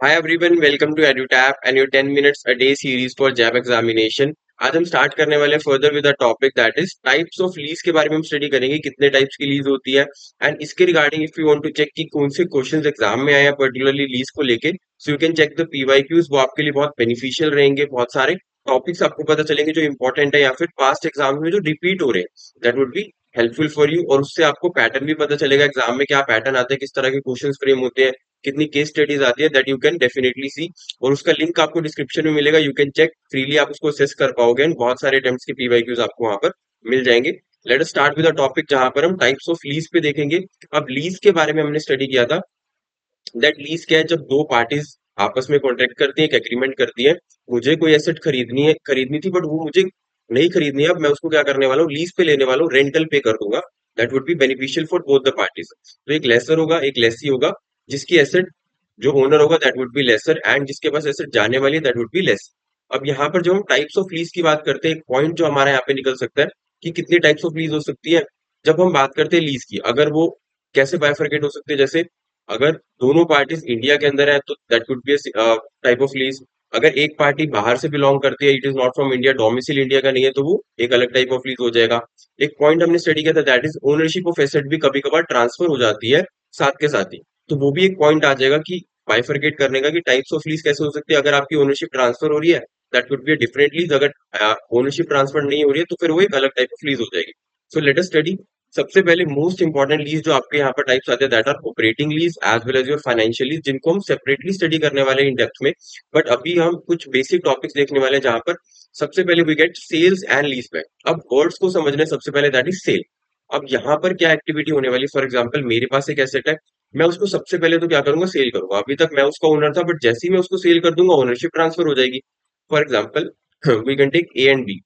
Hi everyone, welcome to EduTap and your 10 minutes a day series for JAIIB examination. आज हम start करने वाले हैं further with a topic that is types of lease के बारे में हम स्टडी करेंगे कितने टाइप्स की लीज होती है एंड इसके regarding if you want to check कि कौन से क्वेश्चंस एग्जाम में आए हैं पर्टिकुलरली लीज को लेके so you can check the PYQs. वो आपके लिए बहुत बेनिफिशियल रहेंगे। बहुत सारे टॉपिक्स आपको पता चलेंगे जो इंपॉर्टेंट है या फिर पास्ट एग्जाम में जो रिपीट हो रहे हैं that would be helpful for you. और उससे आपको पैटर्न भी पता चलेगा एग्जाम में क्या पैटर्न आते हैं, किस तरह के क्वेश्चन फ्रेम होते हैं, कितनी केस स्टडीज आती है दैट यू कैन डेफिनेटली सी। और उसका लिंक आपको डिस्क्रिप्शन में मिलेगा, यू कैन चेक फ्रीली, आप उसको असेस कर पाओगे एंड बहुत सारे अटेम्प्ट्स के पीवाईक्यूज आपको वहां पर मिल जाएंगे। Let us start with a topic जहां पर हम टाइप्स ऑफ लीज पे देखेंगे। अब लीज के बारे में हमने स्टडी किया था दैट लीज क्या है, जब दो पार्टीज आपस में कॉन्ट्रैक्ट करती है, एक एग्रीमेंट करती है। मुझे कोई एसेट खरीदनी थी बट वो मुझे नहीं खरीदनी है। अब मैं उसको क्या करने वाला हूँ, लीज पे लेने वाला हूँ, रेंटल पे कर दूंगा। That would be beneficial for both the parties. तो एक लेसर होगा, एक लेसी होगा, जिसकी एसेट जो ओनर होगा that would be lesser and जिसके पास एसेट जाने वाली है दैट वुड बी लेस। अब यहाँ पर जो हम टाइप्स ऑफ लीज की बात करते हैं, एक पॉइंट जो हमारा यहाँ पे निकल सकता है कि कितनी टाइप्स ऑफ लीज हो सकती है। जब हम बात करते हैं लीज की, अगर वो कैसे बाइफरकेट हो सकते हैं, जैसे अगर दोनों पार्टीज इंडिया के अंदर है तो that could be type of lease. अगर एक पार्टी बाहर से बिलोंग करती है, it is not from India, domicile India का नहीं है, तो वो एक अलग टाइप ऑफ लीज हो जाएगा। एक पॉइंट हमने स्टडी किया था that is ownership of asset भी कभी कभार ट्रांसफर हो जाती है साथ के साथ ही। तो वो भी एक पॉइंट आ जाएगा कि बाइफरकेट करने का कि टाइप्स ऑफ लीज कैसे हो सकती है। अगर आपकी ओनरशिप ट्रांसफर हो रही है that could be a different lease, अगर ओनरशिप ट्रांसफर नहीं हो रही है तो फिर वो एक अलग टाइप ऑफ लीज हो जाएगी। So let us study. सबसे पहले मोस्ट इंपॉर्टेंट लीज जो आपके यहाँ पर टाइप्स आते हैं that are operating lease as well as your financial lease, जिनको हम सेपरेटली स्टडी करने वाले हैं इन डेप्थ में। बट अभी हम कुछ बेसिक टॉपिक्स देखने वाले हैं जहां पर सबसे पहले we get sales and lease back. अब वर्ड्स को समझने सबसे पहले दैट इज सेल। अब यहाँ पर क्या एक्टिविटी होने वाली, फॉर एग्जाम्पल मेरे पास एक एसेट है, मैं उसको सबसे पहले तो क्या करूंगा, सेल करूंगा। अभी तक मैं उसका ओनर था बट जैसे ही मैं उसको सेल कर दूंगा ओनरशिप ट्रांसफर हो जाएगी। For example we can take A and B.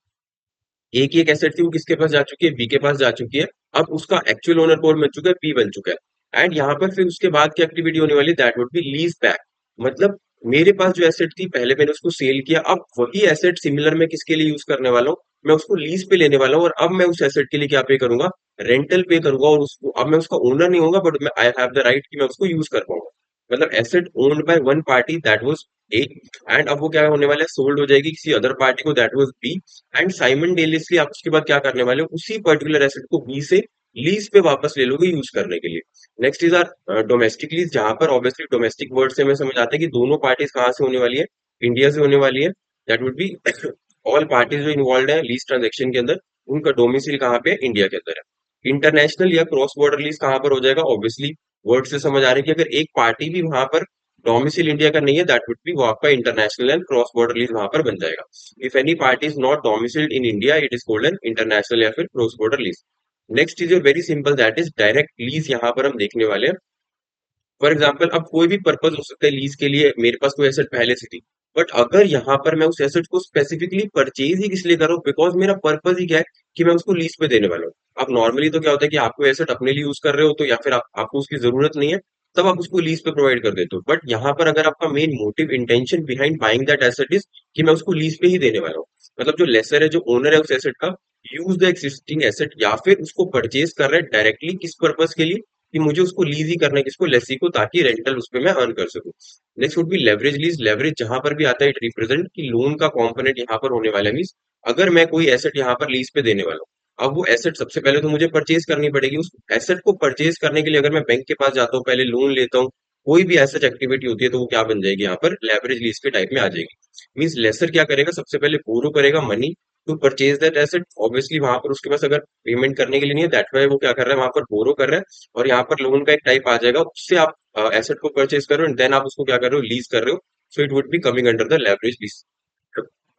A की एक एसेट थी, वो किसके पास जा चुकी है, बी के पास जा चुकी है। अब उसका एक्चुअल ओनर कौन बन चुका है, बी बन चुका है। एंड यहाँ पर फिर उसके बाद की एक्टिविटी होने वाली that would be lease back. मतलब मेरे पास जो एसेट थी पहले मैंने उसको सेल किया, अब वही एसेट सिमिलर मैं किसके लिए यूज करने वाला हूँ, मैं उसको लीज पे लेने वाला हूँ। और अब मैं उस एसेट के लिए क्या पे करूंगा, रेंटल पे करूंगा। और उसको अब मैं उसका ओनर नहीं होगा बट मैं आई हैव द राइट कि मैं उसको यूज कर पाऊंगा। मतलब asset owned by one party that was a, and अब वो क्या होने वाला है, सोल्ड हो जाएगी किसी अदर पार्टी को that was B. And simultaneously आप उसके बाद क्या करने वाले हो, उसी पर्टिकुलर एसेट को बी से लीज पे वापस ले लोगे यूज करने के लिए। Next is are domestic lease, जहां पर ऑब्वियसली डोमेस्टिक वर्ड से हमें समझ आता है कि दोनों पार्टीज कहाँ से होने वाली है, इंडिया से होने वाली है। That would be all parties जो इन्वॉल्व है लीज ट्रांजेक्शन के अंदर, उनका डोमिसाइल कहाँ पे है, इंडिया के अंदर है। इंटरनेशनल या क्रॉस बॉर्डर लीज कहाँ पर हो जाएगा, ऑब्वियसली वर्ड से समझ आ रही है कि अगर एक पार्टी भी वहां पर डोमिसाइल इंडिया का नहीं है दैट वुड बी वो आपका international and cross border lease वहां पर बन जाएगा। If any party is not domiciled in India it is called an international या फिर cross border lease. Next is very simple that is direct lease, यहाँ पर हम देखने वाले हैं। फॉर एग्जाम्पल अब कोई भी पर्पज हो सकता है लीज के लिए, मेरे पास कोई एसेट पहले से थी बट अगर यहाँ पर मैं उस एसेट को स्पेसिफिकली परचेज ही किस लिए कर रहा हूँ, बिकॉज मेरा पर्पज ही क्या है कि मैं उसको लीज पे देने वाला हूँ। अब नॉर्मली तो क्या होता है कि आपको एसेट अपने लिए यूज कर रहे हो तो या फिर आपको उसकी जरूरत नहीं है, तब आप उसको लीज पे प्रोवाइड कर देते हो। बट यहाँ पर अगर आपका main motive intention behind buying that asset is कि मैं उसको लीज पे ही देने वाला हूँ, मतलब जो लेसर है जो ओनर है उस एसेट का, यूज द एक्सिस्टिंग एसेट या फिर उसको परचेज कर रहा है डायरेक्टली किस पर्पज के लिए, कि मुझे उसको लीज ही करना है किसको, लेसी को, ताकि रेंटल उस पे मैं अर्न कर सकूं। Next would be leverage lease. Leverage जहां पर भी आता है इट रिप्रेजेंट कि लोन का कंपोनेंट यहाँ पर होने वाला है। मींस अगर मैं कोई एसेट यहाँ पर लीज पे देने वाला हूँ, अब वो एसेट सबसे पहले तो मुझे परचेज करनी पड़ेगी। उस एसेट को परचेज करने के लिए अगर मैं बैंक के पास जाता हूँ, पहले लोन लेता हूँ, कोई भी एसेट एक्टिविटी होती है तो वो क्या बन जाएगी, यहाँ पर लेवरेज लीज के टाइप में आ जाएगी। मींस लेसर क्या करेगा, सबसे पहले बोरो करेगा money to purchase that asset. Obviously वहां पर उसके पास अगर पेमेंट करने के लिए नहीं है दैट वाई वो क्या कर रहा है, वहां पर बोरो कर रहा है। और यहाँ पर लोन का एक टाइप आ जाएगा, उससे आप एसेट को परचेज कर रहे हो एंड देन आप उसको क्या कर रहे हो, लीज कर रहे हो। So it would be coming under the leverage lease.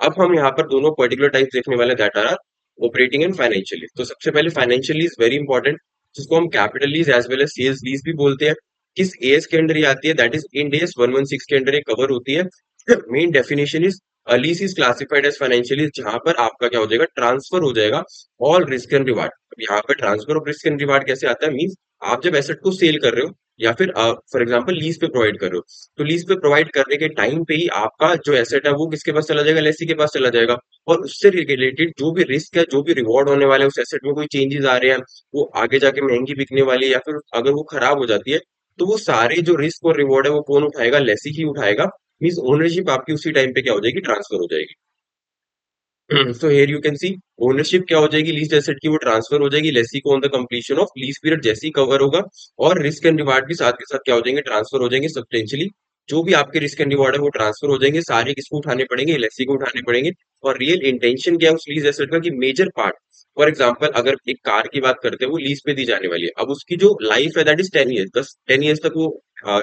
अब हम यहाँ पर दोनों पर्टिकुलर टाइप देखने वाले that are operating and financial lease. तो सबसे पहले फाइनेंशियल लीज वेरी इंपॉर्टेंट, जिसको हम capital lease as well as sales lease भी बोलते हैं। किस एएस के अंडर ये आती है, दैट इज इंड एस 116 के अंडर ये कवर होती है। Main definition is lease is classified as financial lease, जहां पर आपका क्या हो जाएगा, ट्रांसफर हो जाएगा ऑल रिस्क एंड रिवार्ड। अब यहाँ पर transfer of risk and reward कैसे आता है, मीन्स आप जब एसेट को सेल कर रहे हो या फिर फॉर एग्जाम्पल लीज पे प्रोवाइड कर रहे हो, तो लीज पे प्रोवाइड करने के टाइम पे ही आपका जो एसेट है वो किसके पास चला जाएगा, लेसी के पास चला जाएगा। और उससे रिलेटेड जो भी रिस्क है, जो भी रिवॉर्ड होने वाले हैं, उस एसेट में कोई चेंजेस आ रहे हैं, वो आगे जाके महंगी बिकने वाली है या फिर अगर वो खराब हो जाती है, तो वो सारे जो रिस्क और रिवॉर्ड है वो कौन उठाएगा? लेसी ही उठाएगा। मीन्स ओनरशिप आपकी उसी टाइम पे क्या हो जाएगी? ट्रांसफर हो जाएगी। सो here you can see ownership क्या हो जाएगी लीज एसेट की? वो ट्रांसफर हो जाएगी लेसी को on the completion of lease period जैसे ही कवर होगा। और रिस्क एंड रिवार्ड भी साथ के साथ क्या हो जाएंगे? ट्रांसफर हो जाएंगे सब्सटेंशियली। जो भी आपके रिस्क एंड रिवार्ड है वो ट्रांसफर हो जाएंगे, सारे किसको उठाने पड़ेंगे? लेसी को उठाने पड़ेंगे। और रियल इंटेंशन क्या है उस लीज एसेट का? कि मेजर पार्ट, फॉर एग्जाम्पल अगर एक कार की बात करते हैं, वो लीज पे दी जाने वाली है, अब उसकी जो लाइफ है दैट इज 10 ईयर्स, बस 10 ईयर्स तक वो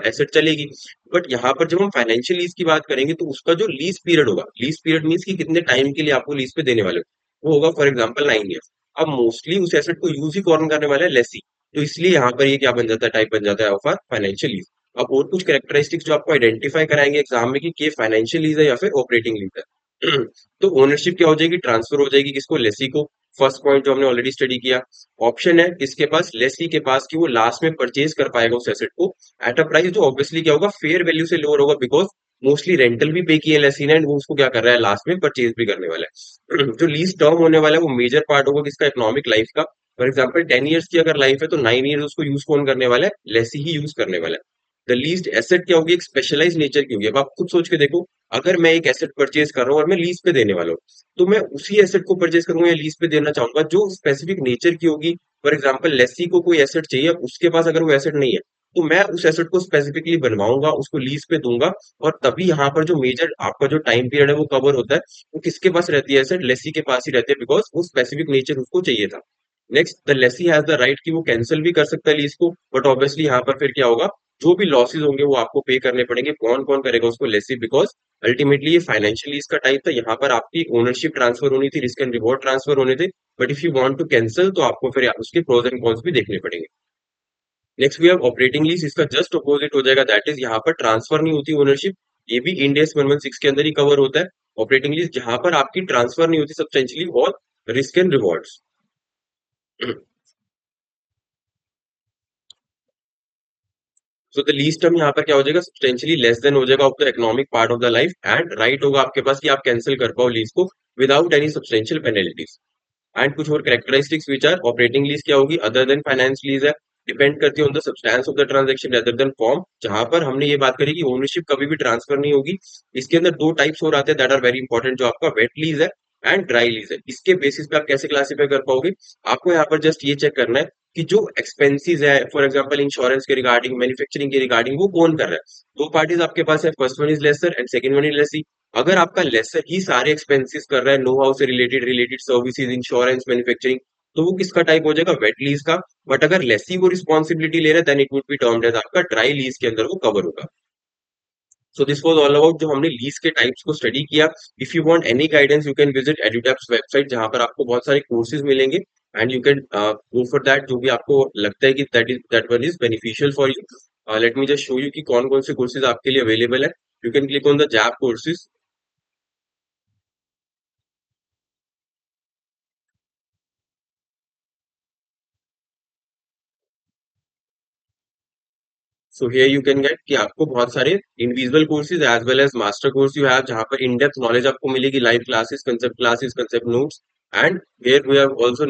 एसेट चलेगी। बट यहाँ पर जब हम फाइनेंशियल लीज की बात करेंगे तो उसका जो लीज पीरियड होगा, लीज पीरियड मीन्स कि कितने टाइम के लिए आपको लीज पे देने वाले हो, वो होगा फॉर एग्जाम्पल 9 ईयर्स। अब मोस्टली उस एसेट को यूज ही कौन करने वाला है? लेसी। तो इसलिए यहाँ पर ये क्या बन जाता है? टाइप बन जाता है ऑफ आर फाइनेंशियल लीज। अब और कुछ कैरेक्टरिस्टिक्स जो आपको आइडेंटिफाई कराएंगे एग्जाम में कि ये फाइनेंशियल लीज है या फिर ऑपरेटिंग लीज है। तो ओनरशिप क्या हो जाएगी? ट्रांसफर हो जाएगी किसको? लेसी को। फर्स्ट पॉइंट जो हमने ऑलरेडी स्टडी किया। ऑप्शन है किसके पास? लेसी के पास, कि वो लास्ट में परचेज कर पाएगा उस एसेट को एट अ प्राइस जो ऑब्वियसली क्या होगा? फेयर वैल्यू से लोअर होगा, बिकॉज मोस्टली रेंटल भी पे किया है लेसी ने, एंड वो उसको क्या कर रहा है? लास्ट में परचेज भी करने वाला है। जो लीज टर्म होने वाला है वो मेजर पार्ट होगा किसका? इकोनॉमिक लाइफ का। फॉर एग्जाम्पल 10 ईयर्स की अगर लाइफ है तो 9 ईयर्स उसको यूज कौन करने वाला है? लेसी ही यूज करने वाला है। द लीज्ड एसेट क्या होगी? एक स्पेशलाइज नेचर की होगी। अब आप खुद सोच के देखो, अगर मैं एक एसेट परचेज कर रहा हूँ और मैं लीज पे देने वाला हूँ, तो मैं उसी एसेट को परचेज करूंगा या लीज पे देना चाहूंगा जो स्पेसिफिक नेचर की होगी। फॉर एग्जाम्पल लेसी को कोई एसेट चाहिए, अब उसके पास अगर वो एसेट नहीं है, तो मैं उस एसेट को स्पेसिफिकली बनवाऊंगा, उसको लीज पे दूंगा। और तभी यहाँ पर जो मेजर आपका जो टाइम पीरियड है वो कवर होता है। वो किसके पास रहती है? एसेट लेसी के पास ही रहती है, बिकॉज वो स्पेसिफिक नेचर उसको चाहिए था। Next, the Lesi has the right कि वो कैंसिल भी कर सकता है लीज को, बट ऑब्वियसली यहाँ पर फिर क्या होगा? जो भी लॉसेस होंगे वो आपको पे करने पड़ेंगे। कौन कौन करेगा उसको? लेसी, बिकॉज अल्टीमेटली ये फाइनेंशियल लीज का टाइप था। यहाँ पर आपकी ओनरशिप ट्रांसफर होनी थी, रिस्क एंड रिवॉर्ड ट्रांसफर होने थे। But if you want to cancel तो आपको फिर उसके प्रोज एंड कॉन्स भी देखने पड़ेंगे। Next we have operating lease. इसका जस्ट अपोजिट हो जाएगा, दैट इज यहाँ पर ट्रांसफर नहीं होती ओनरशिप। ये भी इंड एस 116 के अंदर ही कवर होता है। ऑपरेटिंग लीज जहां पर आपकी ट्रांसफर नहीं होती सब्सटेंशियली, और risk and rewards. So the lease term यहाँ पर क्या हो जाएगा? सब्सटेंशियली लेस देन हो जाएगा of the economic part of the life, and right होगा आपके पास कि आप कैंसिल कर पाओ लीज को without any substantial penalties. And कुछ और characteristics which are operating lease क्या होगी अदर देन फाइनेंस लीज है? डिपेंड करती है on the substance of the transaction rather than form. जहां पर हमने ये बात करी कि ओनरशिप कभी भी ट्रांसफर नहीं होगी। इसके अंदर दो टाइप्स और आते हैं दैट आर वेरी इंपॉर्टेंट, जो आपका वेट लीज है एंड ड्राई लीज है। इसके बेसिस पे आप कैसे क्लासीफाई कर पाओगे? आपको यहाँ पर जस्ट ये चेक करना है कि जो एक्सपेंसेस है, फॉर एग्जांपल इंश्योरेंस के रिगार्डिंग, मैन्युफैक्चरिंग के रिगार्डिंग, वो कौन कर रहा है? दो पार्टीज आपके पास है, first one is lessor and second one is lessee. अगर आपका लेसर ही सारे एक्सपेंसेस कर रहा है, नो हाउ से related related services, insurance, manufacturing, तो वो किसका टाइप हो जाएगा? वेट लीज का। बट अगर लेसी वो रिस्पॉन्सिबिलिटी ले रहा है then it would be termed as आपका ड्राई लीज के अंदर वो कवर होगा। So this was all about जो हमने लीज के टाइप्स को स्टडी किया। If you want any guidance you can visit EduTap's website, जहां पर आपको बहुत सारे कोर्सेज मिलेंगे, and you can go for that जो भी आपको लगता है कि that one is beneficial for you. Let me just show you कि कौन कौन से कोर्सेज आपके लिए अवेलेबल है। You can click on the JAIIB courses. So here you can get कि आपको बहुत सारे individual courses as well as master course you have, जहां पर इन डेप्थ नॉलेज आपको मिलेगी, live classes, concept notes. And here we have also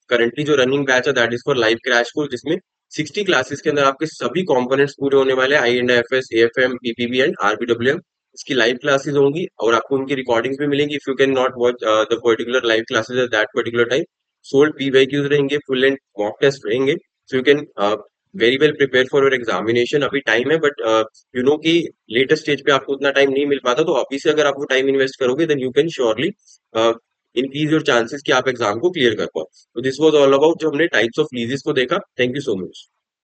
currently जो running batch है that is for live crash course, जिसमें 60 क्लासेस के अंदर आपके सभी कंपोनेंट्स पूरे होने वाले हैं, I and F S, AFM, PPB and RBWM. इसकी लाइव क्लासेस होंगी और आपको उनकी रिकॉर्डिंग्स भी मिलेंगी if you can not watch the particular live classes at that particular time. Solved PYQs रहेंगे, फुल एंड मॉक टेस्ट रहेंगे। So you can very well prepare for your examination. अभी time है, but you know कि latest stage पे आपको उतना time नहीं मिल पाता, तो अभी से अगर आप वो टाइम इन्वेस्ट करोगे then you can surely increase your chances कि आप एग्जाम को क्लियर कर पाओ। तो दिस वाज ऑल अबाउट जो हमने टाइप्स ऑफ लीजेस को देखा। Thank you so much.